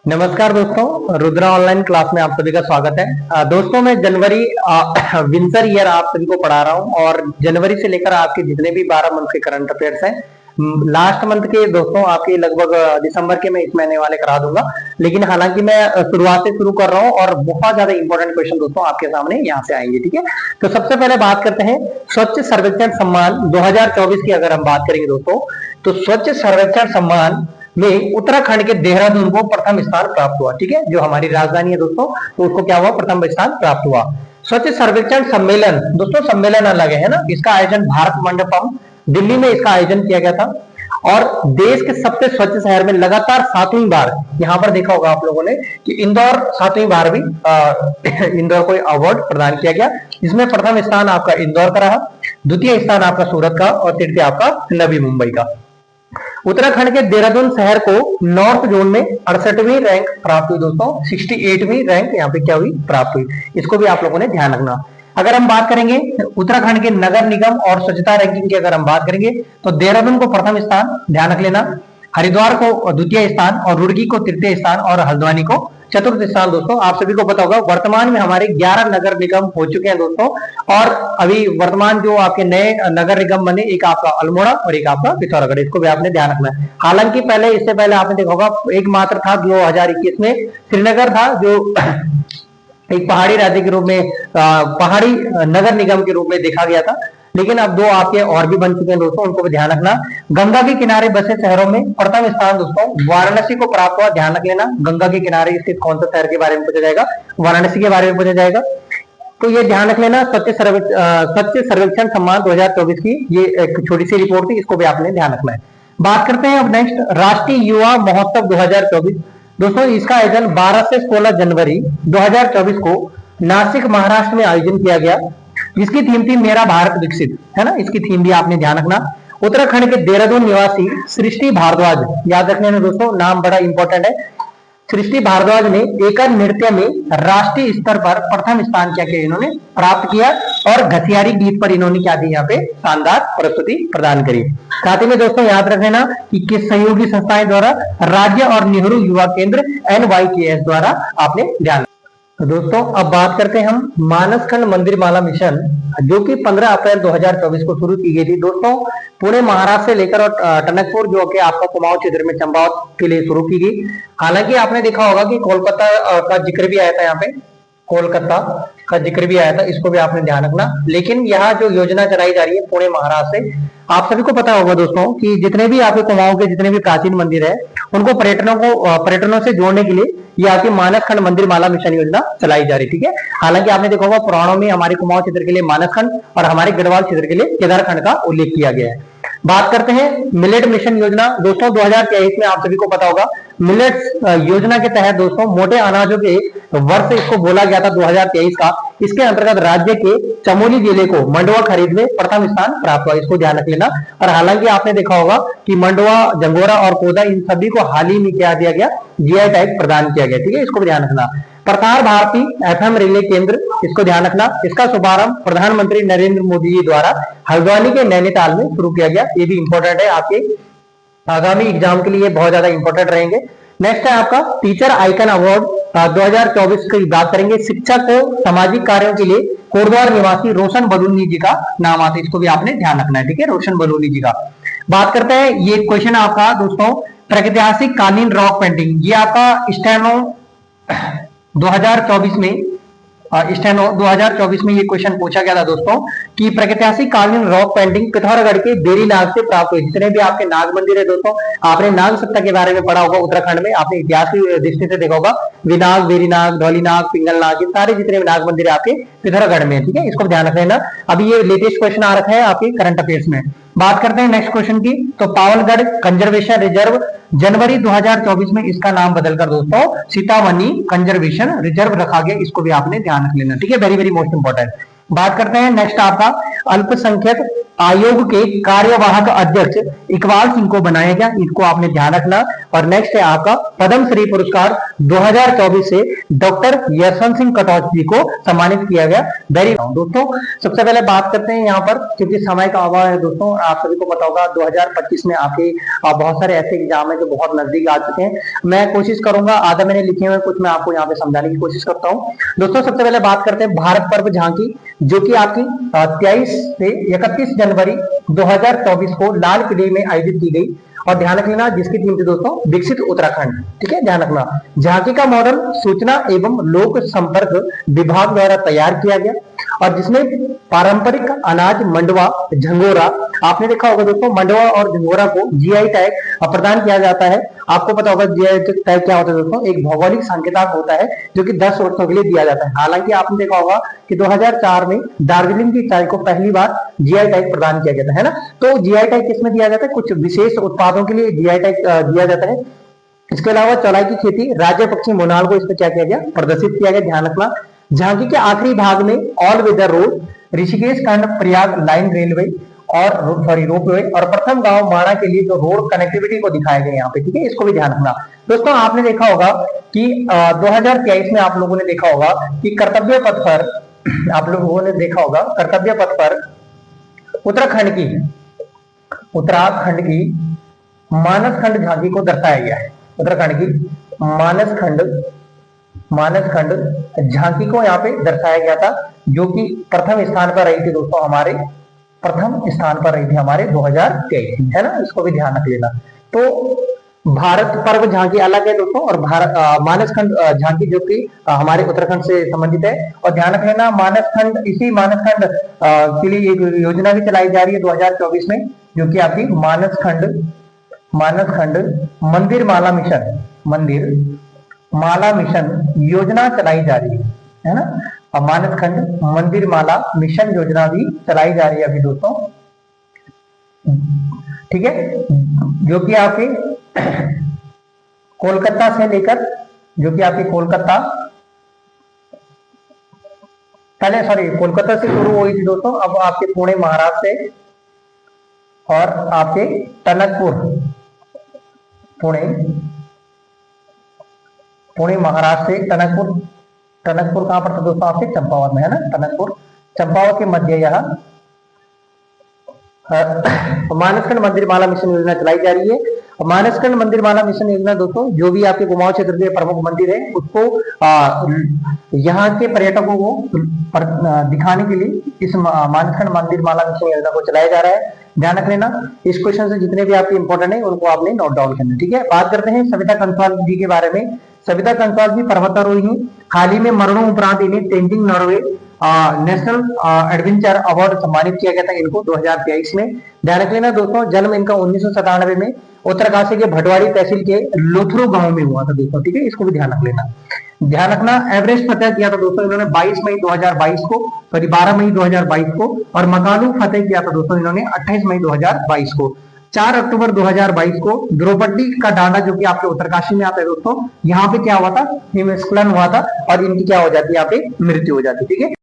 नमस्कार दोस्तों, Rudra online class में आप सभी का स्वागत है। दोस्तों मैं जनवरी विंटर ईयर आप सभी को पढ़ा रहा हूं और जनवरी से लेकर आपके जितने भी 12 मंथ के करंट अफेयर्स हैं, लास्ट मंथ के दोस्तों आपके लगभग दिसंबर के मैं इस महीने वाले करा दूंगा। लेकिन हालांकि मैं शुरुआत से शुरू कर रहा हूं और बहुत ज्यादा इंपॉर्टेंट क्वेश्चन दोस्तों आपके सामने यहाँ से आएंगे। ठीक है, तो सबसे पहले बात करते हैं स्वच्छ सर्वेक्षण सम्मान 2024 की। अगर हम बात करेंगे दोस्तों, तो स्वच्छ सर्वेक्षण सम्मान में उत्तराखंड के देहरादून को प्रथम स्थान प्राप्त हुआ। ठीक है, जो हमारी राजधानी है दोस्तों, तो उसको क्या हुआ, प्रथम स्थान प्राप्त हुआ। स्वच्छ सर्वेक्षण सम्मेलन दोस्तों, सम्मेलन अलग है ना, इसका आयोजन भारत मंडपम दिल्ली में इसका आयोजन किया गया था। और देश के सबसे स्वच्छ शहर में लगातार 7वीं बार, यहां पर देखा होगा आप लोगों ने कि इंदौर 7वीं बार भी इंदौर को अवार्ड प्रदान किया गया, जिसमें प्रथम स्थान आपका इंदौर का रहा, द्वितीय स्थान आपका सूरत का और तृतीय आपका नवी मुंबई का। उत्तराखंड के देहरादून शहर को नॉर्थ जोन में 68वीं रैंक प्राप्त हुई दोस्तों, 68वीं रैंक यहाँ पे क्या हुई, प्राप्त हुई। इसको भी आप लोगों ने ध्यान रखना। अगर हम बात करेंगे उत्तराखंड के नगर निगम और स्वच्छता रैंकिंग की, अगर हम बात करेंगे तो देहरादून को प्रथम स्थान, ध्यान रख लेना, हरिद्वार को द्वितीय स्थान और रुड़की को तृतीय स्थान और हल्द्वानी को चतुर्थ स्थान। दोस्तों आप सभी को पता होगा वर्तमान में हमारे 11 नगर निगम हो चुके हैं दोस्तों, और अभी वर्तमान जो आपके नए नगर निगम बने, एक आपका अल्मोड़ा और एक आपका पिथौरागढ़, इसको भी आपने ध्यान रखना है। हालांकि पहले इससे पहले आपने देखा होगा एक मात्र था 2021 में श्रीनगर था, जो एक पहाड़ी राज्य के रूप में पहाड़ी नगर निगम के रूप में देखा गया था। लेकिन अब 2 आपके और भी बन चुके हैं दोस्तों, उनको भी ध्यान रखना। गंगा के किनारे बसे शहरों में प्रथम स्थान दोस्तों वाराणसी को प्राप्त हुआ, ध्यान रख लेना। गंगा के किनारे स्थित कौन सा शहर के बारे में पूछा जाएगा, वाराणसी के बारे में पूछा जाएगा, तो ये ध्यान रख लेना। स्वच्छ सर्वेक्षण सम्मान 2024 की ये एक छोटी सी रिपोर्ट थी, इसको भी आपने ध्यान रखना है। बात करते हैं अब नेक्स्ट राष्ट्रीय युवा महोत्सव 2024 दोस्तों, इसका आयोजन 12 से 16 जनवरी 2024 को नासिक महाराष्ट्र में आयोजन किया गया, जिसकी थीम थी मेरा भारत विकसित, है ना, इसकी थीम भी आपने ध्यान रखना। उत्तराखंड के देहरादून निवासी सृष्टि भारद्वाज, याद रखने में दोस्तों नाम बड़ा इंपॉर्टेंट है, सृष्टि भारद्वाज ने एकल नृत्य में राष्ट्रीय स्तर पर प्रथम स्थान क्या किया, इन्होंने प्राप्त किया, और घसियारी गीत पर इन्होंने क्या दी, यहाँ पे शानदार प्रस्तुति प्रदान करी। साथ ही में दोस्तों याद रखना कि किस सहयोगी संस्थाएं द्वारा, राज्य और नेहरू युवा केंद्र NYKS द्वारा आपने ध्यान। तो दोस्तों अब बात करते हैं हम मानसखंड मंदिर माला मिशन, जो कि 15 अप्रैल 2024 को शुरू की गई थी दोस्तों, पुणे महाराष्ट्र से लेकर और टनकपुर जो कि आपका कुमाऊं क्षेत्र में चंपावत के लिए शुरू की गई। हालांकि आपने देखा होगा कि कोलकाता का जिक्र भी आया था, यहाँ पे कोलकाता का जिक्र भी आया था, इसको भी आपने ध्यान रखना। लेकिन यहाँ जो योजना चलाई जा रही है पुणे महाराष्ट्र से, आप सभी को पता होगा दोस्तों कि जितने भी आपके कुमाऊं के जितने भी प्राचीन मंदिर है, उनको पर्यटनों से जोड़ने के लिए ये आपकी मानसखंड मंदिर माला मिशन योजना चलाई जा रही। ठीक है, हालांकि आपने देखा होगा पुराणों में हमारे कुमाऊं क्षेत्र के लिए मानसखंड और हमारे गढ़वाल क्षेत्र के लिए केदारखंड का उल्लेख किया गया है। बात करते हैं मिलेट मिशन योजना दोस्तों 2023 में, आप सभी को पता होगा मिलेट्स योजना के तहत दोस्तों मोटे अनाजों के वर्ष इसको बोला गया था 2023 का। इसके अंतर्गत राज्य के चमोली जिले को मंडुआ खरीद में प्रथम स्थान प्राप्त हुआ, इसको ध्यान रख लेना। और हालांकि आपने देखा होगा कि मंडुआ, जंगोरा और कोदा, इन सभी को हाल ही में क्या दिया गया, GI टैग प्रदान किया गया। ठीक है, इसको भी ध्यान रखना। प्रसार भारती FM रिले केंद्र, इसको ध्यान रखना, इसका शुभारंभ प्रधानमंत्री नरेंद्र मोदी जी द्वारा हल्द्वानी के नैनीताल में शुरू किया गया। ये भी इंपॉर्टेंट है, आपके आगामी एग्जाम के लिए बहुत ज्यादा इंपॉर्टेंट रहेंगे। नेक्स्ट है आपका टीचर आइकन अवार्ड 2024 की बात करेंगे। शिक्षक को सामाजिक कार्यों के लिए कोटद्वार निवासी रोशन बलूनी जी का नाम आता है, इसको भी आपने ध्यान रखना है। ठीक है, रोशन बलूनी जी का। बात करते हैं, ये क्वेश्चन आपका दोस्तों प्रागैतिहासिक कालीन रॉक पेंटिंग, ये आपका स्टेनो 2024 में 2024 में ये क्वेश्चन पूछा गया था दोस्तों कि प्रागैतिहासिक कालीन रॉक पेंटिंग पिथौरागढ़ के बेरीनाग से प्राप्त हुई। जितने भी आपके नाग मंदिर है दोस्तों, आपने नाग सत्ता के बारे में पढ़ा होगा उत्तराखंड में, आपने इतिहास की दृष्टि से देखा होगा, विनाग, बेरीनाग, धौलीनाग, पिंगलनाग, ये सारे जितने भी नाग मंदिर आपके पिथौरागढ़ में। ठीक है, इसको ध्यान रख लेना। अभी ये लेटेस्ट क्वेश्चन आ रखा है आपके करंट अफेयर्स में। बात करते हैं नेक्स्ट क्वेश्चन की, तो पावनगढ़ कंजर्वेशन रिजर्व जनवरी 2024 में इसका नाम बदलकर दोस्तों सीतावनी कंजर्वेशन रिजर्व रखा गया, इसको भी आपने ध्यान रख लेना। ठीक है, वेरी वेरी मोस्ट इंपॉर्टेंट। बात करते हैं नेक्स्ट आपका अल्पसंख्यक आयोग के कार्यवाहक अध्यक्ष इकबाल सिंह को बनाया गया, इसको आपने ध्यान रखना। और नेक्स्ट है आपका पद्म श्री पुरस्कार 2024 से डॉक्टर यशवंत सिंह कटौच जी को सम्मानित किया गया। वेरी दोस्तों, सबसे पहले बात करते हैं यहाँ पर, क्योंकि समय का अभाव है दोस्तों, आप सभी को पता होगा 2025 में आपके बहुत सारे ऐसे एग्जाम है जो बहुत नजदीक आ चुके हैं। मैं कोशिश करूंगा, आधा मैंने लिखे हुए कुछ मैं आपको यहाँ पे समझाने की कोशिश करता हूँ। दोस्तों, सबसे पहले बात करते हैं भारत पर्व झांकी, जो कि आपकी 23 से 31 जनवरी 2024 को लाल किले में आयोजित की गई। और ध्यान रखना, जिसकी थीम थी दोस्तों विकसित उत्तराखंड। ठीक है, ध्यान रखना, झांकी का मॉडल सूचना एवं लोक संपर्क विभाग द्वारा तैयार किया गया, और जिसमें पारंपरिक अनाज मंडवा झंगोरा, आपने देखा होगा दोस्तों, मंडवा और झंगोरा को जीआई टैग प्रदान किया जाता है। आपको पता होगा जीआई टैग क्या होता है दोस्तों, एक भौगोलिक संकेतक होता है जो कि 10 वर्षों के लिए दिया जाता है। हालांकि आपने देखा होगा कि 2004 में दार्जिलिंग की चाय को पहली बार जीआई टैग प्रदान किया गया था, है ना। तो जीआई टैग किसमें दिया जाता है, कुछ विशेष उत्पादों के लिए जीआई टैग दिया जाता है। इसके अलावा चौलाई की खेती, राज्य पक्षी मोनाल को इसमें क्या किया गया, प्रदर्शित किया गया। ध्यान रखना, झांकी के आखिरी भाग में ऑल वेदर रोड, ऋषिकेश खंड प्रयाग लाइन रेलवे और रोपवे और प्रथम गांव माणा के लिए जो रोड कनेक्टिविटी को दिखाया गया यहाँ पे। ठीक है, इसको भी ध्यान रखना। दोस्तों, आपने देखा होगा कि 2023 में आप लोगों ने देखा होगा कि कर्तव्य पथ पर, आप लोगों ने देखा होगा कर्तव्य पथ पर उत्तराखंड की मानस खंड झांकी को दर्शाया गया है। उत्तराखंड की मानस खंड झांकी को यहाँ पे दर्शाया गया था, जो कि प्रथम स्थान पर रही थी दोस्तों, हमारे प्रथम स्थान पर रही थी हमारे 2023, है ना। इसको भी ध्यान रख लेना। तो भारत पर्व झांकी अलग है दोस्तों, और मानस खंड झांकी जो कि हमारे उत्तराखंड से संबंधित है। और ध्यान रख लेना, मानस खंड, इसी मानस खंड के लिए एक योजना भी चलाई जा रही है 2024 में, जो कि आपकी मानस खंड मंदिर माला मिशन योजना चलाई जा रही है ना। और मानस खंड मंदिर माला मिशन योजना भी चलाई जा रही है अभी दोस्तों। ठीक है, जो कि आपके कोलकाता से लेकर, जो कि आपके कोलकाता से शुरू हुई थी दोस्तों, अब आपके पुणे महाराष्ट्र से, और आपके पुणे महाराष्ट्र से टनकपुर कहां पर था दोस्तों, आपके चंपावत में, है ना। टनकपुर चंपावत के मध्य यह मानसखंड मंदिर माला मिशन योजना चलाई जा रही है। मानसखंड मंदिर माला मिशन योजना दोस्तों, जो भी आपके कुमाऊं क्षेत्र के प्रमुख मंदिर है उसको यहाँ के पर्यटकों को दिखाने के लिए इस मानसखंड मंदिर माला मिशन योजना को चलाया जा रहा है। ध्यान रख लेना, इस क्वेश्चन से जितने भी आपके इंपॉर्टेंट है उनको आपने नोट डाउन करना। ठीक है, बात करते हैं सविता कंसवाल जी के बारे में। सविता कंसवाल जी पर्वतारोही, हाल ही में मरणों उपरांत इन्हें Tenzing Norway national adventure award सम्मानित किया गया था इनको 2023 में। ध्यान रख लेना दोस्तों, जन्म इनका 1997 में उत्तरकाशी के भटवाड़ी तहसील के लोथरो गांव में हुआ था दोस्तों। ठीक है, इसको भी ध्यान रख लेना। ध्यान रखना, एवरेस्ट फतेह किया था दोस्तों इन्होंने 22 मई 2022 को, सॉरी 12 मई 2022 को, और मकालू फतेह किया था दोस्तों इन्होंने 28 मई 2022 को। 4 अक्टूबर 2022 को द्रौपदी का डांडा, जो कि आपके उत्तरकाशी में आता है दोस्तों, यहाँ पे क्या हुआ था, हिमस्खलन हुआ था और इनकी क्या हो जाती है, यहाँ पे मृत्यु हो जाती है। ठीक है।